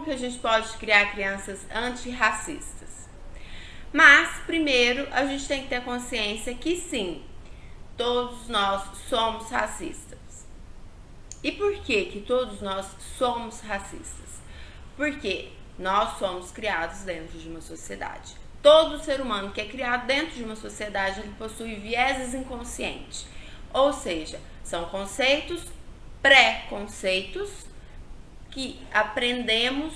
que a gente pode criar crianças antirracistas? Mas, primeiro, a gente tem que ter consciência que sim, todos nós somos racistas. E por que todos nós somos racistas? Porque nós somos criados dentro de uma sociedade. Todo ser humano que é criado dentro de uma sociedade, ele possui vieses inconscientes. Ou seja, são conceitos, pré-conceitos que aprendemos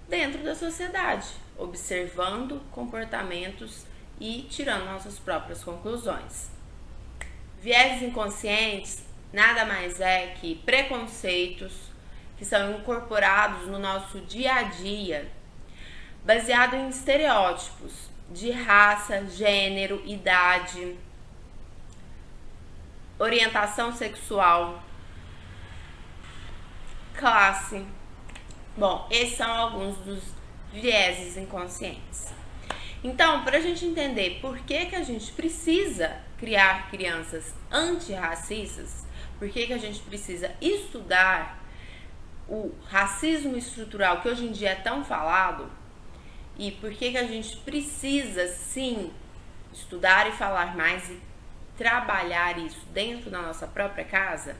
dentro da sociedade, observando comportamentos e tirando nossas próprias conclusões. Vieses inconscientes nada mais é que preconceitos que são incorporados no nosso dia a dia, baseado em estereótipos de raça, gênero, idade, orientação sexual, classe. Bom, esses são alguns dos vieses inconscientes. Então, para a gente entender por que a gente precisa criar crianças antirracistas, por que a gente precisa estudar o racismo estrutural que hoje em dia é tão falado, e por que a gente precisa sim estudar e falar mais e trabalhar isso dentro da nossa própria casa,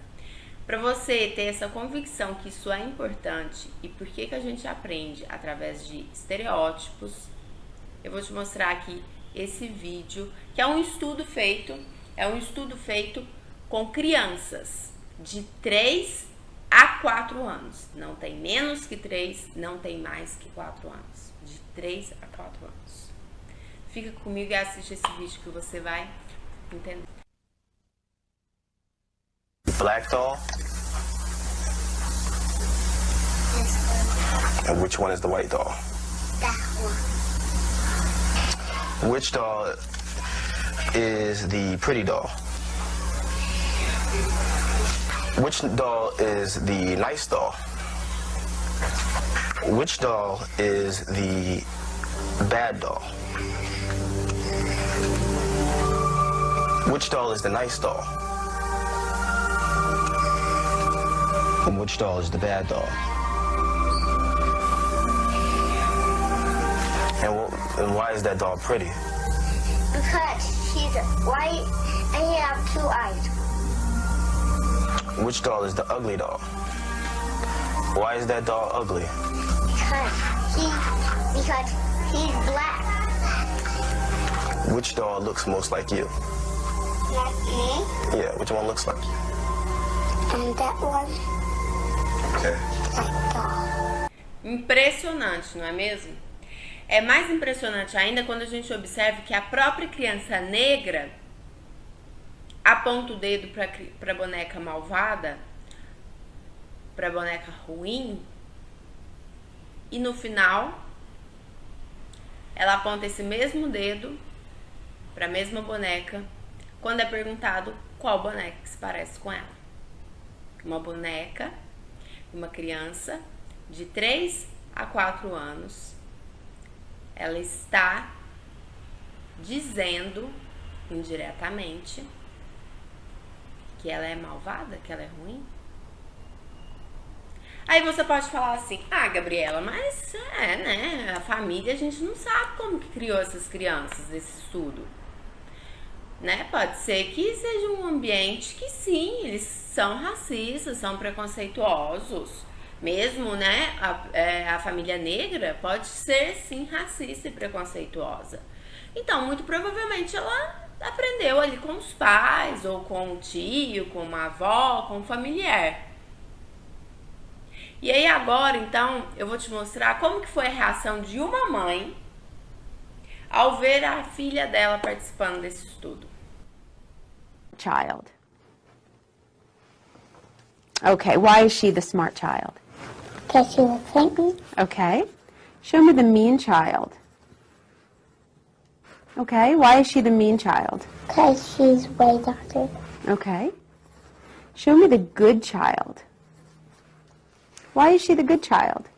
para você ter essa convicção que isso é importante e por que a gente aprende através de estereótipos, eu vou te mostrar aqui esse vídeo, que é um estudo feito com crianças de 3 a 4 anos. Não tem menos que 3, não tem mais que 4 anos. De 3 a 4 anos. Fica comigo e assiste esse vídeo que você vai entender. Black doll? This one. And which one is the white doll? That one. Which doll is the pretty doll? Which doll is the nice doll? Which doll is the bad doll? Which doll is the nice doll? And which doll is the bad doll? And why is that doll pretty? Because she's white and she has 2 eyes. Which doll is the ugly doll? Why is that doll ugly? Because he's black. Which doll looks most like you? Like me. Yeah, which one looks like you? And that one, Okay. that doll. Impressionante, não é mesmo? É mais impressionante ainda quando a gente observa que a própria criança negra aponta o dedo para a boneca malvada, para a boneca ruim, e no final ela aponta esse mesmo dedo para a mesma boneca quando é perguntado qual boneca que se parece com ela. Uma boneca, uma criança de 3 a 4 anos, ela está dizendo indiretamente que ela é malvada, que ela é ruim. Aí você pode falar assim: ah, Gabriela, mas né, a família, a gente não sabe como que criou essas crianças desse estudo, né? Pode ser que seja um ambiente que sim, eles são racistas, são preconceituosos, mesmo, né, a família negra pode ser sim racista e preconceituosa. Então, muito provavelmente ela aprendeu ali com os pais, ou com o tio, com uma avó, com um familiar. E aí agora, então, eu vou te mostrar como que foi a reação de uma mãe ao ver a filha dela participando desse estudo. Child. Okay, why is she the smart child? Because she looks like me. Okay. Show me the mean child. Okay, why is she the mean child? Because she's way darker. Okay. Show me the good child. Why is she the good child?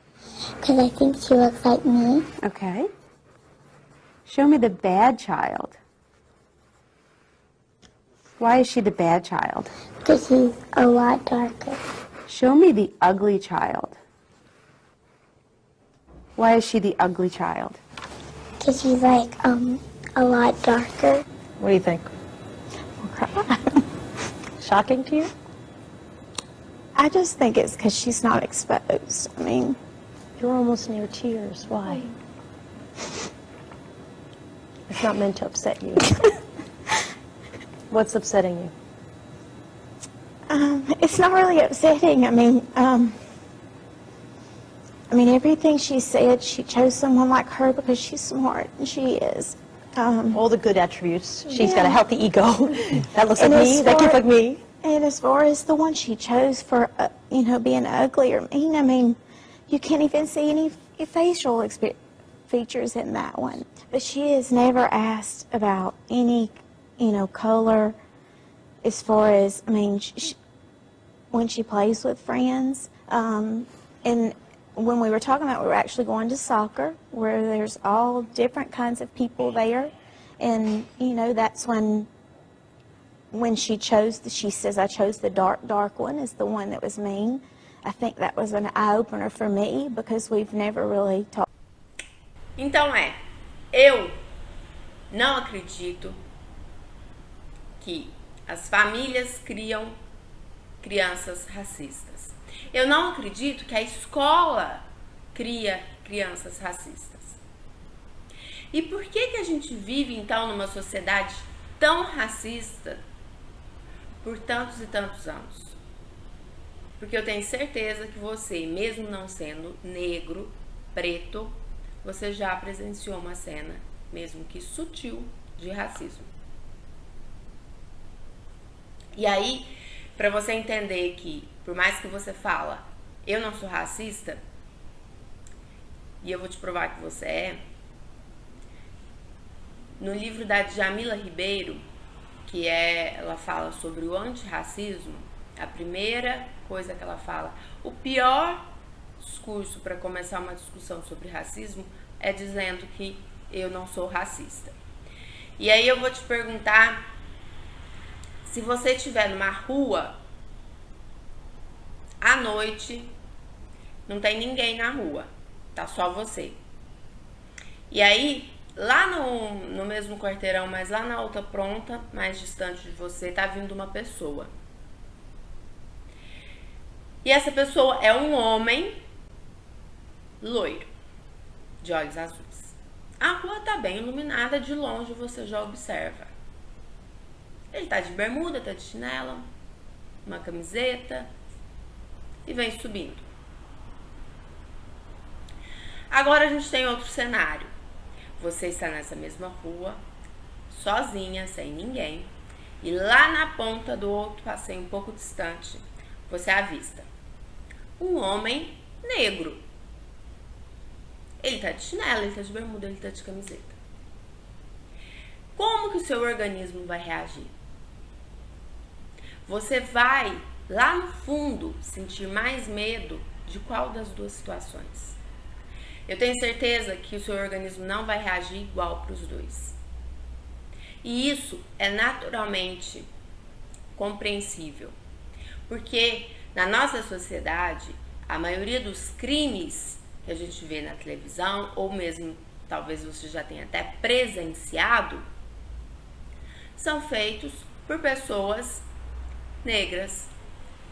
Because I think she looks like me. Okay. Show me the bad child. Why is she the bad child? Because she's a lot darker. Show me the ugly child. Why is she the ugly child? Because she's like a lot darker. What do you think? Shocking to you? I just think it's because she's not exposed. I mean, You're almost near tears. Why? It's not meant to upset you. What's upsetting you? it's not really upsetting. I mean, everything she said, she chose someone like her because she's smart, and she is. All the good attributes. She's got a Yeah. healthy ego. That looks like And me. as That looks far- like me. And as far as the one she chose for, being ugly or mean, I mean, you can't even see any facial features in that one. But she has never asked about any, color. As far as, when she plays with friends, and when we were talking about, we were actually going to soccer, where there's all different kinds of people there, and that's when she chose, she says, I chose the dark one as the one that was mean. I think that was an eye-opener for me, because we've never really talked. Então eu não acredito que as famílias criam crianças racistas. Eu não acredito que a escola cria crianças racistas. E por que a gente vive, então, numa sociedade tão racista por tantos e tantos anos? Porque eu tenho certeza que você, mesmo não sendo negro, preto, você já presenciou uma cena, mesmo que sutil, de racismo. E aí, para você entender que, por mais que você fala, eu não sou racista, e eu vou te provar que você é, no livro da Djamila Ribeiro, ela fala sobre o antirracismo, a primeira coisa que ela fala, o pior discurso para começar uma discussão sobre racismo é dizendo que eu não sou racista. E aí eu vou te perguntar, se você estiver numa rua, à noite, não tem ninguém na rua, tá só você. E aí, lá no mesmo quarteirão, mas lá na outra ponta, mais distante de você, tá vindo uma pessoa. E essa pessoa é um homem loiro, de olhos azuis. A rua tá bem iluminada, de longe você já observa. Ele tá de bermuda, tá de chinelo, uma camiseta e vem subindo. Agora a gente tem outro cenário. Você está nessa mesma rua, sozinha, sem ninguém, e lá na ponta do outro passeio, um pouco distante, você avista um homem negro. Ele tá de chinelo, ele tá de bermuda, ele tá de camiseta. Como que o seu organismo vai reagir? Você vai, lá no fundo, sentir mais medo de qual das duas situações? Eu tenho certeza que o seu organismo não vai reagir igual para os dois. E isso é naturalmente compreensível. Porque na nossa sociedade, a maioria dos crimes que a gente vê na televisão, ou mesmo talvez você já tenha até presenciado, são feitos por pessoas negras,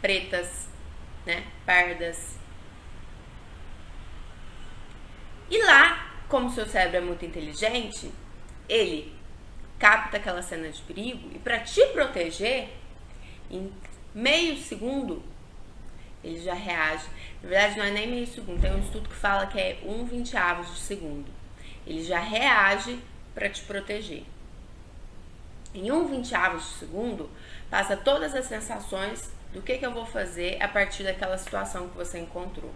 pretas, pardas. E lá, como o seu cérebro é muito inteligente, ele capta aquela cena de perigo e para te proteger, em meio segundo, ele já reage. Na verdade, não é nem meio segundo, tem um estudo que fala que é 1/20 de segundo. Ele já reage para te proteger. Em 1/20 de segundo, passa todas as sensações do que eu vou fazer a partir daquela situação que você encontrou.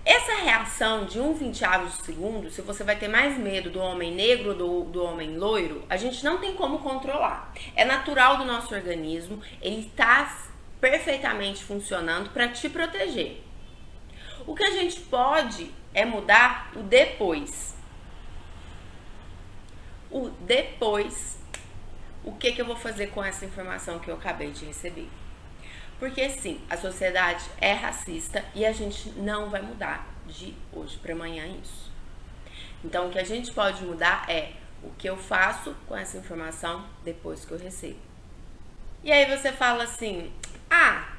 Essa reação de 1/20 de segundo, se você vai ter mais medo do homem negro ou do homem loiro, a gente não tem como controlar. É natural do nosso organismo, ele está perfeitamente funcionando para te proteger. O que a gente pode é mudar o depois. O depois, o que eu vou fazer com essa informação que eu acabei de receber? Porque sim, a sociedade é racista e a gente não vai mudar de hoje para amanhã isso. Então, o que a gente pode mudar é o que eu faço com essa informação depois que eu recebo. E aí você fala assim, ah,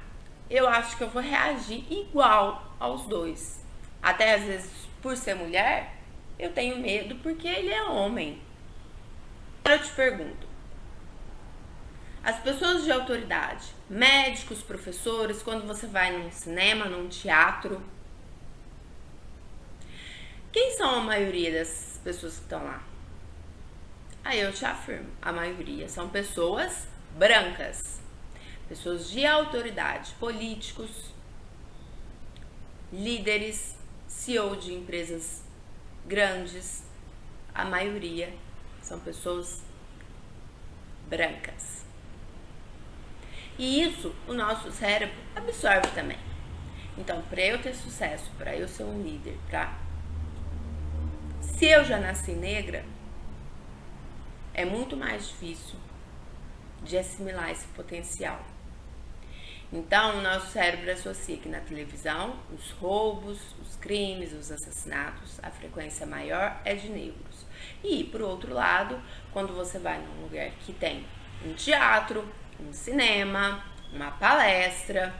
eu acho que eu vou reagir igual aos dois. Até às vezes, por ser mulher, eu tenho medo porque ele é homem. Eu te pergunto, as pessoas de autoridade, médicos, professores, quando você vai num cinema, num teatro, quem são a maioria das pessoas que estão lá? Aí eu te afirmo, a maioria são pessoas brancas, pessoas de autoridade, políticos, líderes, CEO de empresas grandes, a maioria são pessoas brancas. E isso o nosso cérebro absorve também. Então, para eu ter sucesso, para eu ser um líder, se eu já nasci negra, é muito mais difícil de assimilar esse potencial. Então, o nosso cérebro associa que na televisão, os roubos, os crimes, os assassinatos, a frequência maior é de negros. E, por outro lado, quando você vai num lugar que tem um teatro, um cinema, uma palestra,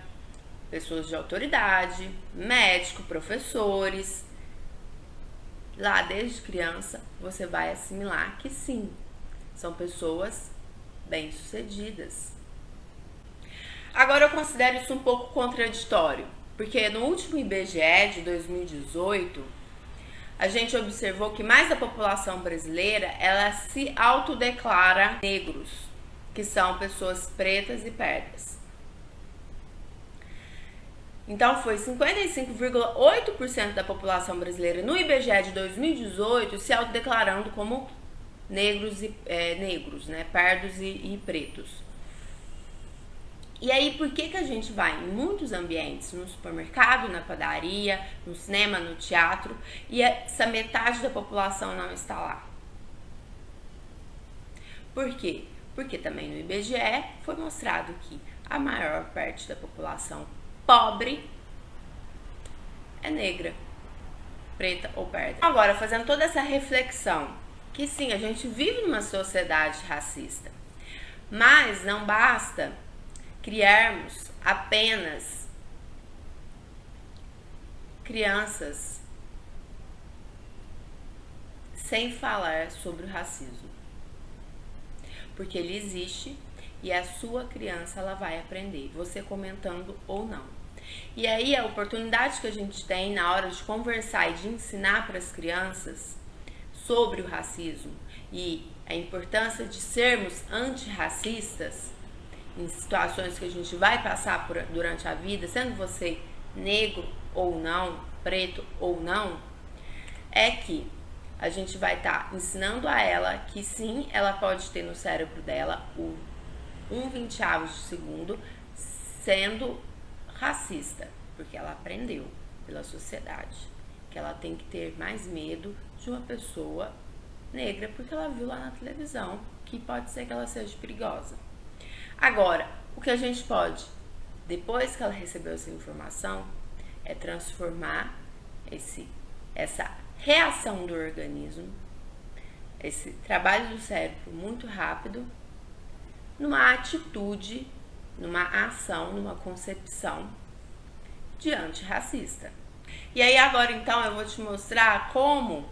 pessoas de autoridade, médico, professores, lá desde criança você vai assimilar que sim, são pessoas bem-sucedidas. Agora eu considero isso um pouco contraditório, porque no último IBGE de 2018, a gente observou que mais da população brasileira, ela se autodeclara negros, que são pessoas pretas e pardas. Então foi 55,8% da população brasileira no IBGE de 2018 se autodeclarando como negros, né, pardos e pretos. E aí, por que a gente vai em muitos ambientes, no supermercado, na padaria, no cinema, no teatro, e essa metade da população não está lá? Por quê? Porque também no IBGE foi mostrado que a maior parte da população pobre é negra, preta ou parda. Agora, fazendo toda essa reflexão, que sim, a gente vive numa sociedade racista, mas não basta criarmos apenas crianças sem falar sobre o racismo, porque ele existe e a sua criança ela vai aprender, você comentando ou não. E aí a oportunidade que a gente tem na hora de conversar e de ensinar para as crianças sobre o racismo e a importância de sermos antirracistas em situações que a gente vai passar durante a vida, sendo você negro ou não, preto ou não, é que a gente vai estar ensinando a ela que sim, ela pode ter no cérebro dela o 1/20 de segundo sendo racista, porque ela aprendeu pela sociedade que ela tem que ter mais medo de uma pessoa negra, porque ela viu lá na televisão que pode ser que ela seja perigosa. Agora, o que a gente pode, depois que ela recebeu essa informação, é transformar essa reação do organismo, esse trabalho do cérebro muito rápido, numa atitude, numa ação, numa concepção de antirracista. E aí agora então eu vou te mostrar como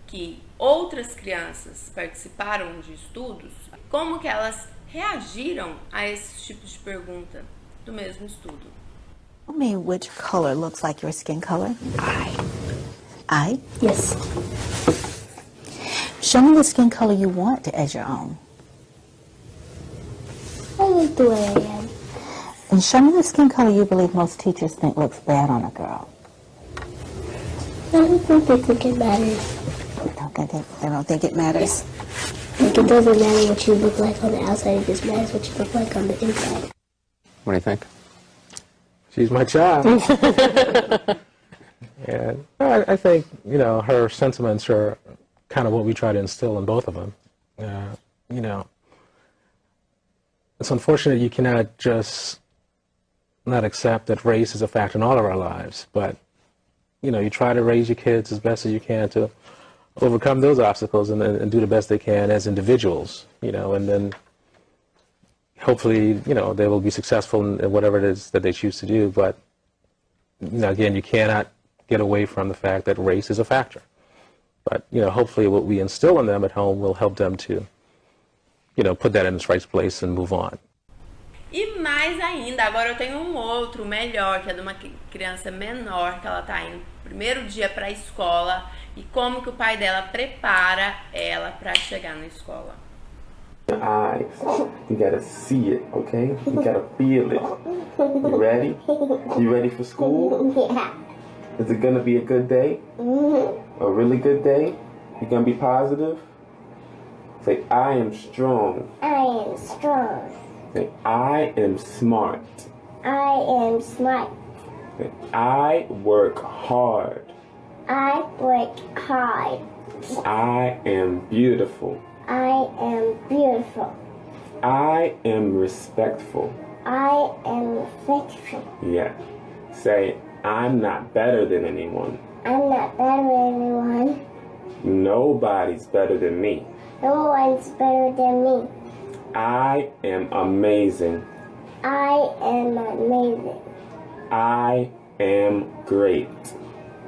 que outras crianças participaram de estudos, como que elas reagiram a esse tipo de pergunta do mesmo estudo. Tell me which color looks like your skin color. Eye? Yes. Show me the skin color you want as your own. I like the way I am. And show me the skin color you believe most teachers think looks bad on a girl. I don't think they think it matters. They don't think it matters? Like, it doesn't matter what you look like on the outside, it just matters what you look like on the inside. What do you think? She's my child. And I think, you know, her sentiments are kind of what we try to instill in both of them. You know, it's unfortunate you cannot just not accept that race is a factor in all of our lives, but you try to raise your kids as best as you can to overcome those obstacles and do the best they can as individuals, and then hopefully, they will be successful in whatever it is that they choose to do. But, again, you cannot get away from the fact that race is a factor. But, hopefully what we instill in them at home will help them to, put that in its right place and move on. E mais ainda, agora eu tenho um outro melhor, que é de uma criança menor, que ela tá indo no primeiro dia para a escola, e como que o pai dela prepara ela para chegar na escola. Eyes. You gotta see it, okay? You gotta feel it. You ready? You ready for school? Yeah. Is it gonna be a good day? A really good day? You gonna be positive? Say, I am strong. I am strong. Say, I am smart. I am smart. Say, I work hard. I work hard. I am beautiful. I am beautiful. I am respectful. I am respectful. Yeah. Say, I'm not better than anyone. I'm not better than anyone. Nobody's better than me. No one's better than me. I am amazing. I am amazing. I am great.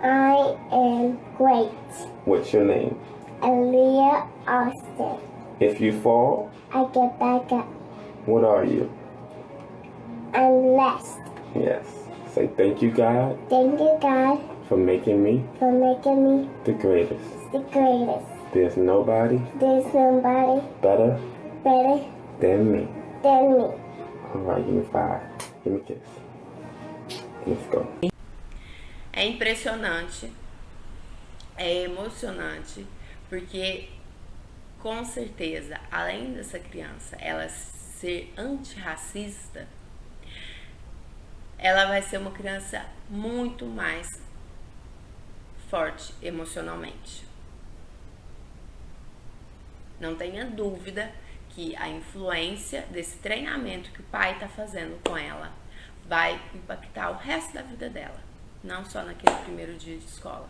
I am great. What's your name? Aaliyah Austin. If you fall, I get back up. what are you? I'm blessed. Yes. Say thank you, God, Thank you, God, for making me for making me the greatest. the greatest. There's nobody There's nobody better better than me. than me. All right, give me 5. Give me a kiss. Let's go. É impressionante, é emocionante, porque com certeza, além dessa criança ela ser antirracista, ela vai ser uma criança muito mais forte emocionalmente. Não tenha dúvida que a influência desse treinamento que o pai está fazendo com ela vai impactar o resto da vida dela, não só naquele primeiro dia de escola.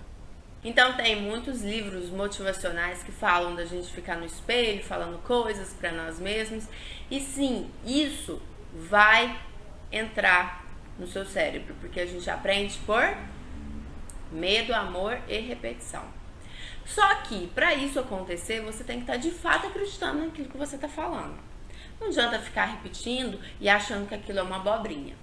Então tem muitos livros motivacionais que falam da gente ficar no espelho, falando coisas para nós mesmos. E sim, isso vai entrar no seu cérebro, porque a gente aprende por medo, amor e repetição. Só que para isso acontecer, você tem que estar de fato acreditando naquilo que você está falando. Não adianta ficar repetindo e achando que aquilo é uma abobrinha.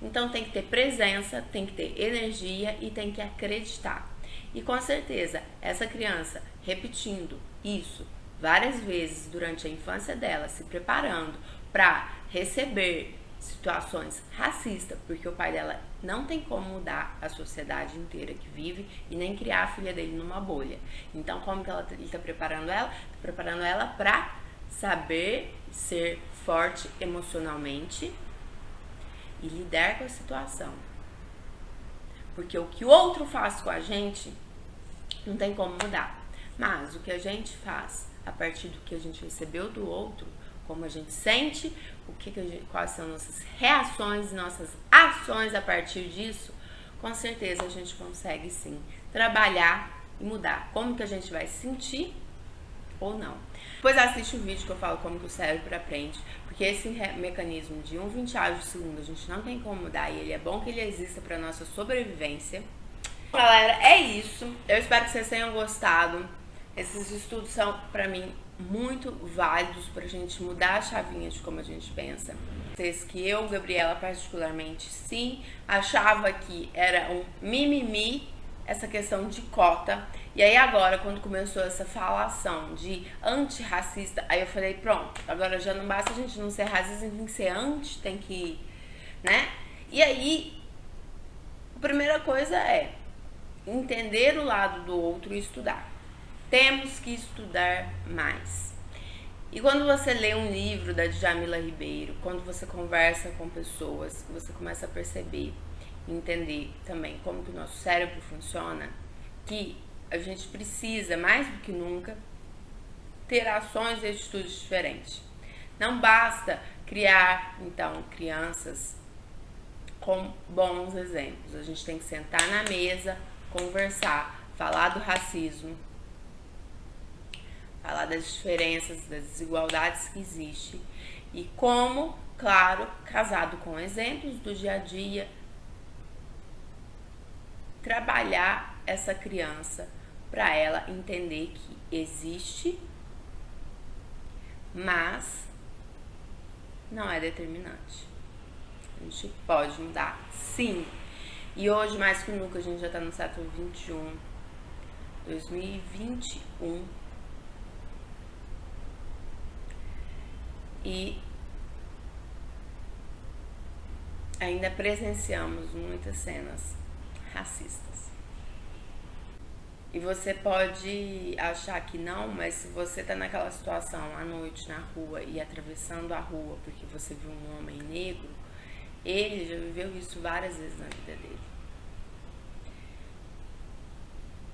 Então tem que ter presença, tem que ter energia e tem que acreditar. E com certeza, essa criança repetindo isso várias vezes durante a infância dela, se preparando para receber situações racistas, porque o pai dela não tem como mudar a sociedade inteira que vive e nem criar a filha dele numa bolha. Então, como que ele está preparando ela? Está preparando ela para saber ser forte emocionalmente e lidar com a situação. Porque o que o outro faz com a gente não tem como mudar. Mas o que a gente faz a partir do que a gente recebeu do outro, como a gente sente, quais são nossas reações, nossas ações a partir disso, com certeza a gente consegue sim trabalhar e mudar. Como que a gente vai sentir ou não. Depois assiste o vídeo que eu falo como que o cérebro aprende, porque esse mecanismo de 1/20 de segundo a gente não tem como mudar e ele é bom que ele exista para nossa sobrevivência. Galera, é isso. Eu espero que vocês tenham gostado. Esses estudos são, para mim, muito válidos pra gente mudar a chavinha de como a gente pensa. Vocês que eu, Gabriela, particularmente, sim, achava que era um mimimi essa questão de cota. E aí agora, quando começou essa falação de antirracista, aí eu falei, pronto, agora já não basta a gente não ser racista, tem que ser anti, tem que, né? E aí, a primeira coisa é entender o lado do outro e estudar. Temos que estudar mais. E quando você lê um livro da Djamila Ribeiro, quando você conversa com pessoas, você começa a perceber e entender também como que o nosso cérebro funciona, que a gente precisa, mais do que nunca, ter ações e atitudes diferentes. Não basta criar, então, crianças com bons exemplos. A gente tem que sentar na mesa, conversar, falar do racismo, falar das diferenças, das desigualdades que existem e como, claro, casado com exemplos do dia a dia, trabalhar essa criança para ela entender que existe, mas não é determinante. A gente pode mudar, sim. E hoje, mais que nunca, a gente já está no século 21, 2021. E ainda presenciamos muitas cenas racistas. E você pode achar que não, mas se você tá naquela situação à noite na rua e atravessando a rua porque você viu um homem negro, ele já viveu isso várias vezes na vida dele.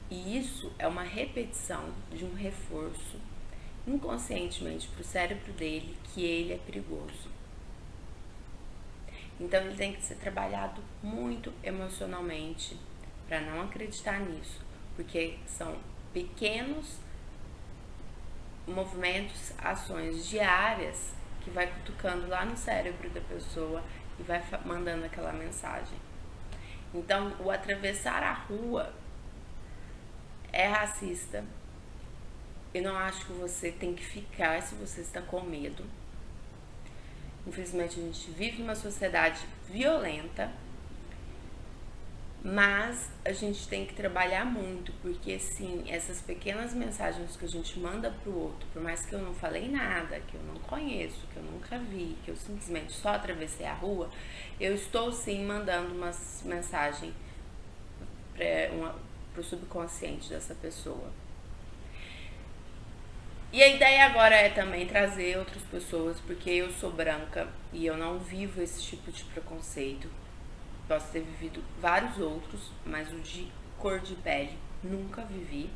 E isso é uma repetição de um reforço inconscientemente para o cérebro dele que ele é perigoso. Então ele tem que ser trabalhado muito emocionalmente para não acreditar nisso, porque são pequenos movimentos, ações diárias que vai cutucando lá no cérebro da pessoa e vai mandando aquela mensagem. Então, o atravessar a rua é racista. Eu não acho que você tem que ficar se você está com medo. Infelizmente, a gente vive numa sociedade violenta, mas a gente tem que trabalhar muito, porque sim, essas pequenas mensagens que a gente manda pro outro, por mais que eu não falei nada, que eu não conheço, que eu nunca vi, que eu simplesmente só atravessei a rua, eu estou sim mandando uma mensagem pro subconsciente dessa pessoa. E a ideia agora é também trazer outras pessoas, porque eu sou branca e eu não vivo esse tipo de preconceito. Posso ter vivido vários outros, mas o de cor de pele nunca vivi.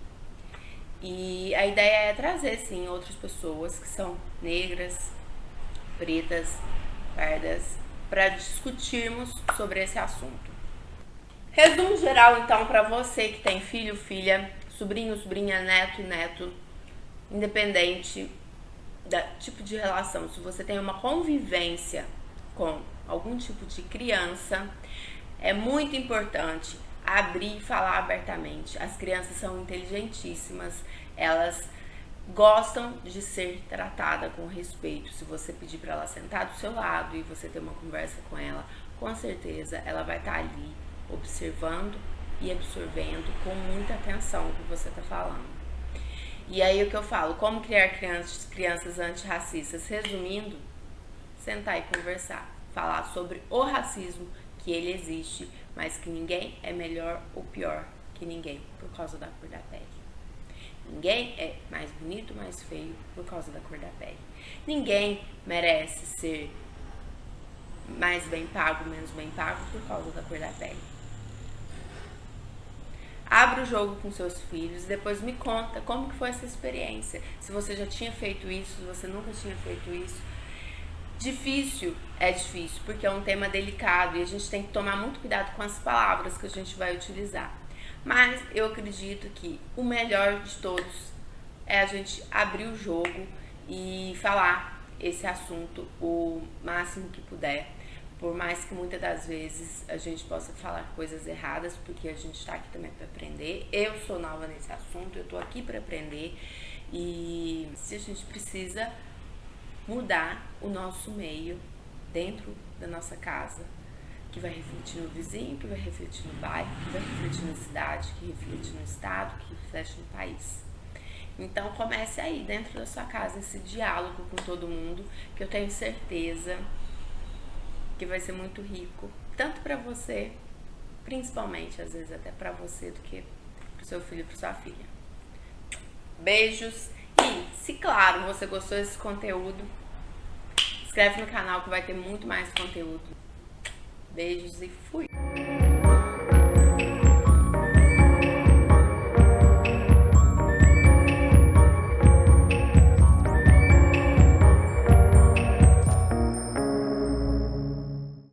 E a ideia é trazer, sim, outras pessoas que são negras, pretas, pardas, para discutirmos sobre esse assunto. Resumo geral, então, para você que tem filho, filha, sobrinho, sobrinha, neto e neto, independente do tipo de relação, se você tem uma convivência com algum tipo de criança, é muito importante abrir e falar abertamente. As crianças são inteligentíssimas, elas gostam de ser tratadas com respeito. Se você pedir para ela sentar do seu lado e você ter uma conversa com ela, com certeza ela vai estar ali observando e absorvendo com muita atenção o que você está falando. E aí o que eu falo, como criar crianças antirracistas? Resumindo, sentar e conversar, falar sobre o racismo, que ele existe, mas que ninguém é melhor ou pior que ninguém por causa da cor da pele. Ninguém é mais bonito, mais feio por causa da cor da pele. Ninguém merece ser mais bem pago, menos bem pago por causa da cor da pele. Abra o jogo com seus filhos e depois me conta como que foi essa experiência. Se você já tinha feito isso, se você nunca tinha feito isso. Difícil, é difícil, porque é um tema delicado e a gente tem que tomar muito cuidado com as palavras que a gente vai utilizar. Mas eu acredito que o melhor de todos é a gente abrir o jogo e falar esse assunto o máximo que puder. Por mais que muitas das vezes a gente possa falar coisas erradas, porque a gente está aqui também para aprender. Eu sou nova nesse assunto, eu estou aqui para aprender. E se a gente precisa mudar o nosso meio dentro da nossa casa, que vai refletir no vizinho, que vai refletir no bairro, que vai refletir na cidade, que reflete no estado, que reflete no país. Então comece aí dentro da sua casa esse diálogo com todo mundo, que eu tenho certeza que vai ser muito rico, tanto para você, principalmente às vezes até para você, do que para o seu filho e para sua filha. Beijos e, se claro, você gostou desse conteúdo, inscreve no canal que vai ter muito mais conteúdo. Beijos e fui!